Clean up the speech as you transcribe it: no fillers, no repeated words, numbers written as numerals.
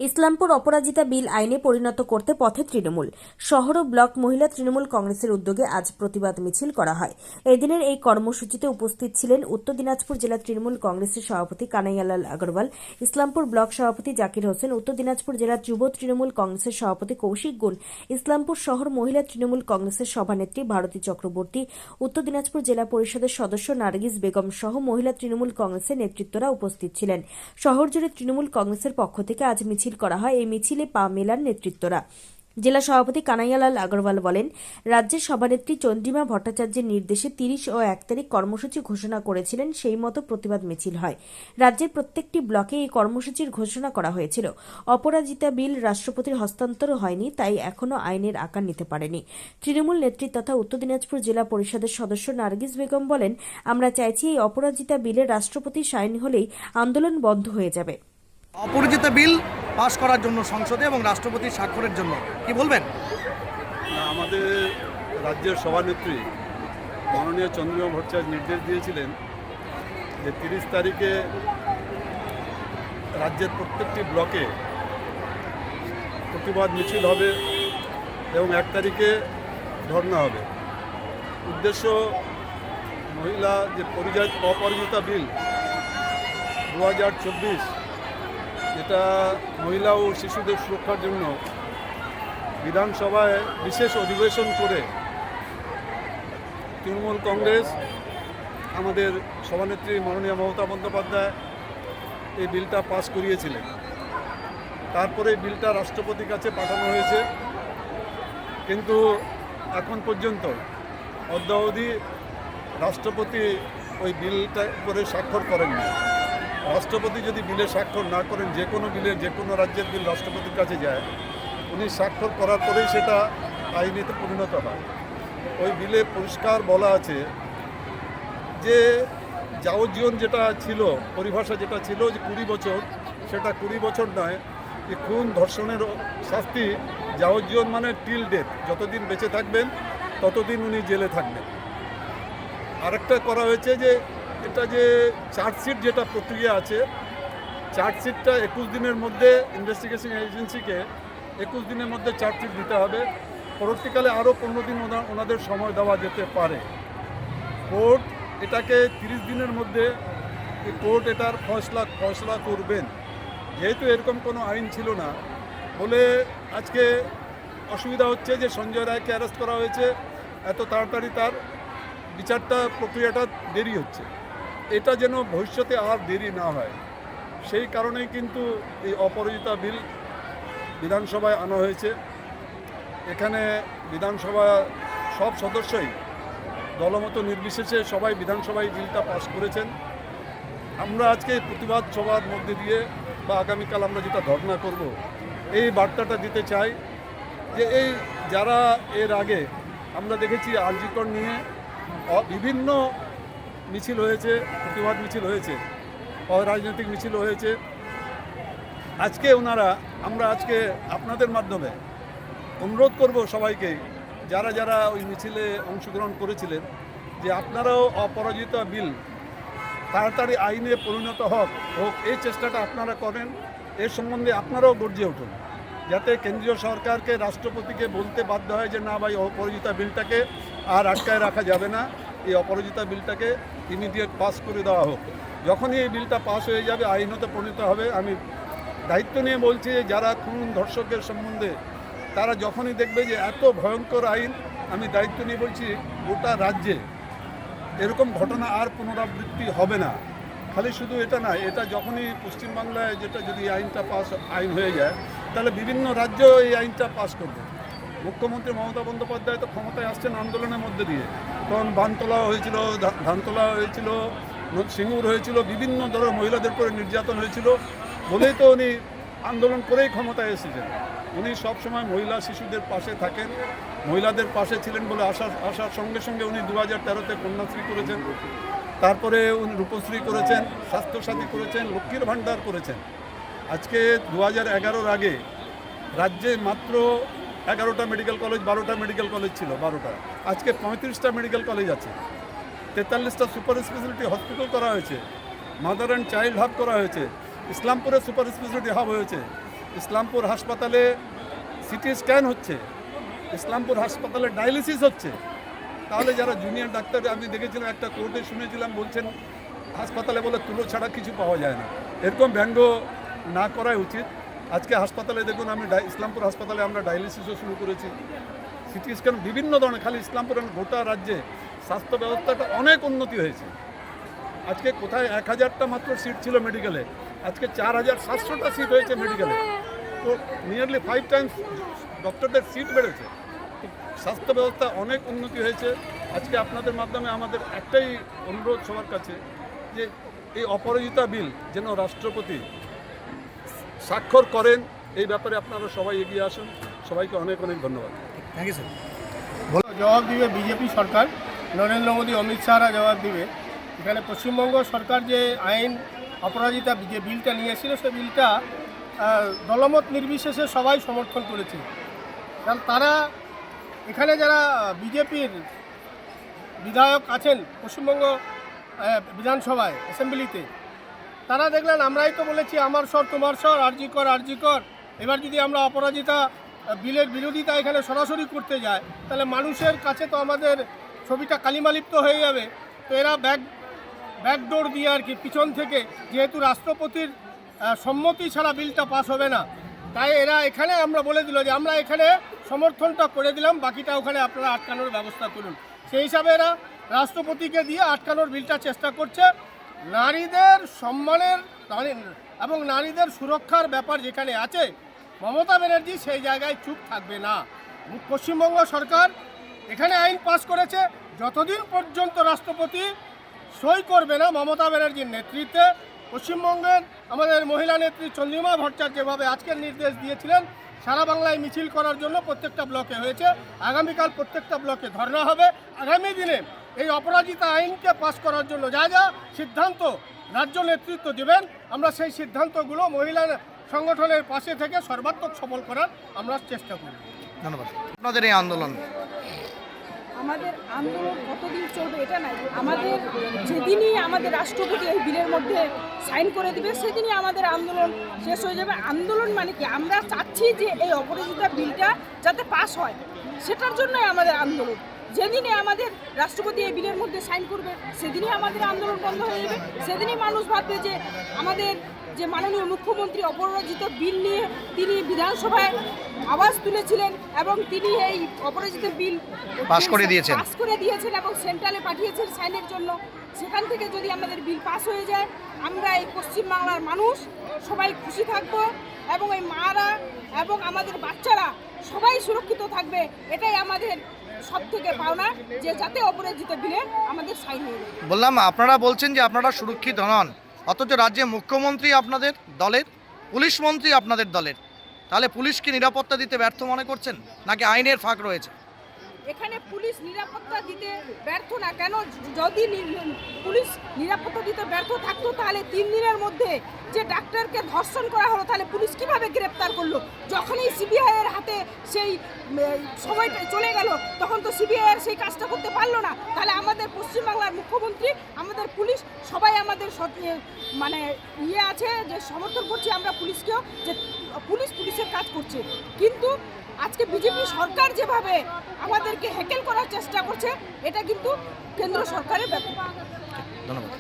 ইসলামপুর অপরাজিতা বিল আইনে পরিণত করতে পথে তৃণমূল। শহর ও ব্লক মহিলা তৃণমূল কংগ্রেসের উদ্যোগে আজ প্রতিবাদ মিছিল করা হয়। এদিনের এই কর্মসূচিতে উপস্থিত ছিলেন উত্তর দিনাজপুর জেলা তৃণমূল কংগ্রেসের সভাপতি কানাইয়ালাল আগরওয়াল, ইসলামপুর ব্লক সভাপতি জাকির হোসেন, উত্তর দিনাজপুর জেলা যুব তৃণমূল কংগ্রেসের সভাপতি কৌশিক গুণ, ইসলামপুর শহর মহিলা তৃণমূল কংগ্রেসের সভানেত্রী ভারতী চক্রবর্তী, উত্তর দিনাজপুর জেলা পরিষদের সদস্য নার্গিস বেগম সহ মহিলা তৃণমূল কংগ্রেসের নেতৃত্বরা উপস্থিত ছিলেন। শহর জুড়ে তৃণমূল কংগ্রেসের পক্ষ থেকে আজ মিছিল করা হয়। এই মিছিলে পা মেলার নেতৃত্বরা। জেলা সভাপতি কানাইয়ালাল আগরওয়াল বলেন, রাজ্যের সভানেত্রী চন্দ্রিমা ভট্টাচার্যের নির্দেশে 30 ও 1 তারিখ কর্মসূচি ঘোষণা করেছিলেন, সেই মতো প্রতিবাদ মিছিল হয়। রাজ্যের প্রত্যেকটি ব্লকে এই কর্মসূচির ঘোষণা করা হয়েছিল। অপরাজিতা বিল রাষ্ট্রপতির হস্তান্তর হয়নি, তাই এখনো আইনের আকার নিতে পারেনি। তৃণমূল নেত্রী তথা উত্তর দিনাজপুর জেলা পরিষদের সদস্য নার্গিস বেগম বলেন, আমরা চাইছি এই অপরাজিতা বিলের রাষ্ট্রপতি সাইন হলেই আন্দোলন বন্ধ হয়ে যাবে। অপরাজিতা বিল পাশ করার জন্য সংসদে এবং রাষ্ট্রপতির স্বাক্ষরের জন্য কি বলবেন? আমাদের রাজ্যের সভানেত্রী মাননীয় চন্দ্রিমা ভট্টাচার্য নির্দেশ দিয়েছিলেন যে 30 তারিখে রাজ্যের প্রত্যেকটি ব্লকে প্রতিবাদ মিছিল হবে এবং 1 তারিখে ধর্ণা হবে। উদ্দেশ্য মহিলা যে অপরাজিতা বিল 2024 যেটা মহিলা ও শিশুদের সুরক্ষার জন্য বিধানসভায় বিশেষ অধিবেশন করে তৃণমূল কংগ্রেস আমাদের সভানেত্রী মাননীয় মমতা বন্দ্যোপাধ্যায় এই বিলটা পাস করিয়েছিলেন। তারপরে বিলটা রাষ্ট্রপতির কাছে পাঠানো হয়েছে, কিন্তু এখন পর্যন্ত অদ্যাবধি রাষ্ট্রপতি ওই বিলটা করে স্বাক্ষর করেননি। রাষ্ট্রপতি যদি বিলে স্বাক্ষর না করেন, যে কোনো বিলের যে কোনো রাজ্যের বিল রাষ্ট্রপতির কাছে যায়, উনি স্বাক্ষর করার পরেই সেটা আইনেতে পরিণত হয়। ওই বিলে পরিষ্কার বলা আছে যে যাবজ্জীবন যেটা ছিল, পরিভাষা যেটা ছিল যে 20 বছর, সেটা 20 বছর নয়, যে খুন ধর্ষণের শাস্তি যাবজ্জীবন মানে টিল ডেথ, যতদিন বেঁচে থাকবেন ততদিন উনি জেলে থাকবেন। আরেকটা করা হয়েছে যে এটা যে চার্জশিট যেটা প্রক্রিয়া আছে, চার্জশিটটা 21 দিনের মধ্যে ইনভেস্টিগেশন এজেন্সিকে 21 দিনের মধ্যে চার্জশিট দিতে হবে। পরবর্তীকালে আরও 15 দিন ওনাদের সময় দেওয়া যেতে পারে। কোর্ট এটাকে 30 দিনের মধ্যে কোর্ট এটার ফয়সলা করবেন। যেহেতু এরকম কোনো আইন ছিল না বলে আজকে অসুবিধা হচ্ছে যে সঞ্জয় রায়কে অ্যারেস্ট করা হয়েছে, এত তাড়াতাড়ি তার বিচারটা প্রক্রিয়াটা দেরি হচ্ছে। এটা যেন ভবিষ্যতে আর দেরি না হয়, সেই কারণেই কিন্তু এই অপরাজিতা বিল বিধানসভায় আনা হয়েছে। এখানে বিধানসভা সব সদস্যই দলমত নির্বিশেষে সবাই বিধানসভায় বিলটা পাস করেছেন। আমরা আজকে প্রতিবাদ সভার মধ্যে দিয়ে বা আগামীকাল আমরা যেটা ধর্ণা করব, এই বার্তাটা দিতে চাই যে এই যারা এর আগে আমরা দেখেছি আরজিকর নিয়ে বিভিন্ন মিছিল হয়েছে, প্রতিবাদ মিছিল হয়েছে, রাজনৈতিক মিছিল হয়েছে। আজকে আমরা আজকে আপনাদের মাধ্যমে অনুরোধ করব সবাইকে, যারা যারা ওই মিছিলে অংশগ্রহণ করেছিলেন, যে আপনারাও অপরাজিতা বিল তাড়াতাড়ি আইনে পরিণত হোক, এই চেষ্টাটা আপনারা করেন। এর সম্বন্ধে আপনারাও গর্জে উঠুন, যাতে কেন্দ্রীয় সরকারকে, রাষ্ট্রপতিকে বলতে বাধ্য হয় যে না ভাই, অপরাজিতা বিলটাকে আর আটকায় রাখা যাবে না, এই অপরাজিতা বিলটাকে ইমিডিয়েট পাস করে দেওয়া হোক। যখনই এই বিলটা পাস হয়ে যাবে, আইনতে পরিণত হবে। আমি দায়িত্ব নিয়ে বলছি, যারা খুন ধর্ষকের সম্বন্ধে তারা যখনই দেখবে যে এত ভয়ঙ্কর আইন, আমি দায়িত্ব নিয়ে বলছি গোটা রাজ্যে এরকম ঘটনা আর পুনরাবৃত্তি হবে না। খালি শুধু এটা না, এটা যখনই পশ্চিমবাংলায় যেটা যদি আইনটা আইন হয়ে যায়, তাহলে বিভিন্ন রাজ্য এই আইনটা পাস করবে। মুখ্যমন্ত্রী মমতা বন্দ্যোপাধ্যায় তো ক্ষমতায় আসছেন আন্দোলনের মধ্যে দিয়ে, তখন বানতলা হয়েছিল, ধানতলা হয়েছিল, সিঙ্গুর হয়েছিল, বিভিন্ন ধরনের মহিলাদের করে নির্যাতন হয়েছিল বলেই তো উনি আন্দোলন করেই ক্ষমতায় এসেছেন। উনি সবসময় মহিলা শিশুদের পাশে থাকেন, মহিলাদের পাশে ছিলেন বলে আসার সঙ্গে সঙ্গে উনি 2013-তে কন্যাশ্রী করেছেন, তারপরে উনি রূপশ্রী করেছেন, স্বাস্থ্যসাথী করেছেন, লক্ষ্মীর ভাণ্ডার করেছেন। আজকে 2011-র আগে রাজ্যে মাত্র 11টা মেডিকেল কলেজ, 12টা মেডিকেল কলেজ ছিল, 12টা। আজকে 35টা মেডিকেল কলেজ আছে, 43টা সুপার স্পেশালিটি হসপিটাল করা হয়েছে, মাদার অ্যান্ড চাইল্ড হাব করা হয়েছে, ইসলামপুরে সুপার স্পেশালিটি হাব হয়েছে, ইসলামপুর হাসপাতালে সিটি স্ক্যান হচ্ছে, ইসলামপুর হাসপাতালে ডায়ালিসিস হচ্ছে, তাহলে যারা জুনিয়র ডাক্তার, আমি দেখেছিলাম একটা কোর্টে শুনেছিলাম বলছেন হাসপাতালে বলে তুলো ছাড়া কিছু পাওয়া যায় না, এরকম ব্যঙ্গ না করাই উচিত। আজকে হাসপাতালে দেখুন, আমি ইসলামপুর হাসপাতালে আমরা ডায়ালিসিসও শুরু করেছি, সিটি স্ক্যান বিভিন্ন ধরনের, খালি ইসলামপুর গোটা রাজ্যে স্বাস্থ্য ব্যবস্থাটা অনেক উন্নতি হয়েছে। আজকে কোথায় 1000টা মাত্র সিট ছিল মেডিকেলে, আজকে 4700টা সিট হয়েছে মেডিকেলে, তো নিয়ারলি 5 টাইমস ডক্টরদের সিট বেড়েছে। তো স্বাস্থ্য ব্যবস্থা অনেক উন্নতি হয়েছে। আজকে আপনাদের মাধ্যমে আমাদের একটাই অনুরোধ সবার কাছে, যে এই অপরাজিতা বিল যেন রাষ্ট্রপতি স্বাক্ষর করেন, এই ব্যাপারে আপনারা সবাই এগিয়ে আসুন। সবাইকে অনেক অনেক ধন্যবাদ। Thank you sir. জবাব দিবে বিজেপি সরকার, নরেন্দ্র মোদী, অমিত শাহরা জবাব দিবে। এখানে পশ্চিমবঙ্গ সরকার যে আইন অপরাজিতা যে বিলটা নিয়ে এসেছিল, সেই বিলটা দলমত নির্বিশেষে সবাই সমর্থন করেছে। কারণ তারা এখানে যারা বিজেপির বিধায়ক আছেন পশ্চিমবঙ্গ বিধানসভায় অ্যাসেম্বলিতে, তারা দেখলেন আমরাই তো বলেছি আমার স্বর তোমার স্বর, আরজি কর আরজি কর। এবার যদি আমরা অপরাজিতা বিলের বিরোধিতা এখানে সরাসরি করতে যায়, তাহলে মানুষের কাছে তো আমাদের ছবিটা কালিমালিপ্ত হয়ে যাবে। তো এরা ব্যাকডোর দিয়ে আর কি, পিছন থেকে, যেহেতু রাষ্ট্রপতির সম্মতি ছাড়া বিলটা পাস হবে না, তাই এরা এখানে আমরা বলে দিল যে আমরা এখানে সমর্থনটা করে দিলাম, বাকিটা ওখানে আপনারা আটকানোর ব্যবস্থা করুন। সেই হিসাবে এরা রাষ্ট্রপতিকে দিয়ে আটকানোর বিলটা চেষ্টা করছে। নারীদের সম্মানের এবং নারীদের সুরক্ষার ব্যাপার যেখানে আছে, মমতা ব্যানার্জি সেই জায়গায় চুপ থাকবে না। পশ্চিমবঙ্গ সরকার এখানে আইন পাস করেছে, যতদিন পর্যন্ত রাষ্ট্রপতি সই করবে না মমতা ব্যানার্জির নেতৃত্বে, পশ্চিমবঙ্গের আমাদের মহিলা নেত্রী চন্দ্রিমা ভট্টাচার্য যেভাবে আজকের নির্দেশ দিয়েছিলেন সারা বাংলায় মিছিল করার জন্য, প্রত্যেকটা ব্লকে হয়েছে, আগামীকাল প্রত্যেকটা ব্লকে ধর্ণা হবে। আগামী দিনে এই অপরাজিতা আইনকে পাস করার জন্য যা যা সিদ্ধান্ত রাজ্য নেতৃত্ব দেবেন, আমরা সেই সিদ্ধান্তগুলো মহিলা সংগঠনের পাশে থেকে সর্বাত্মক সফল করার আমরা চেষ্টা করব। ধন্যবাদ। আপনাদের এই আন্দোলন আমাদের আন্দোলন কতদিন চলবে এটা নাই, আমাদের যেদিনই আমাদের রাষ্ট্রপতি এই বিলের মধ্যে সাইন করে দিবে সেদিনই আমাদের আন্দোলন শেষ হয়ে যাবে। আন্দোলন মানে কি, আমরা চাচ্ছি যে এই অপরাজিতা বিলটা যাতে পাস হয়, সেটার জন্যই আমাদের আন্দোলন। যেদিনে আমাদের রাষ্ট্রপতি এই বিলের মধ্যে সাইন করবে সেদিনই আমাদের আন্দোলন বন্ধ হয়ে যাবে। সেদিনই মানুষ ভাববে যে আমাদের যে মাননীয় মুখ্যমন্ত্রী অপরাজিত বিল নিয়ে তিনি বিধানসভায় আওয়াজ তুলেছিলেন এবং তিনি এই অপরাজিত বিল পাস করে দিয়েছেন এবং সেন্ট্রালে পাঠিয়েছেন সাইনের জন্য। সেখান থেকে যদি আমাদের বিল পাস হয়ে যায়, আমরা এই পশ্চিমবাংলার মানুষ সবাই খুশি থাকব এবং এই মারা এবং আমাদের বাচ্চারা সবাই সুরক্ষিত থাকবে। এটাই আমাদের সব থেকে পাওনা, যে যাতে অপরাজিত বিলে আমাদের সাইন হয়ে যায়। বললাম, আপনারা বলছেন যে আপনারা সুরক্ষিত নন, অথচ রাজ্যে মুখ্যমন্ত্রী আপনাদের দলের, পুলিশ মন্ত্রী আপনাদের দলের, তাহলে পুলিশকে নিরাপত্তা দিতে ব্যর্থ মনে করছেন নাকি আইনের ফাঁক রয়েছে? এখানে পুলিশ নিরাপত্তা দিতে ব্যর্থ না কেন? যদি পুলিশ নিরাপত্তা দিতে ব্যর্থ থাকতো তাহলে 3 দিনের মধ্যে যে ডাক্তারকে ধর্ষণ করা হলো, তাহলে পুলিশ কিভাবে গ্রেপ্তার করলো? যখনই সিবিআই এর হাতে সেই সময়টা চলে গেল, তখন তো সিবিআই এর সেই কাজটা করতে পারলো না। তাহলে আমাদের পশ্চিমবাংলার মুখ্যমন্ত্রী, আমাদের পুলিশ সবাই আমাদের মানে আছে যে সমর্থন করছি আমরা পুলিশকেও, যে পুলিশের কাজ করছে। কিন্তু আজকে বিজেপি সরকার যেভাবে আমাদেরকে হ্যাকেল করার চেষ্টা করছে, এটা কিন্তু কেন্দ্র সরকারের ব্যাপার। ধন্যবাদ।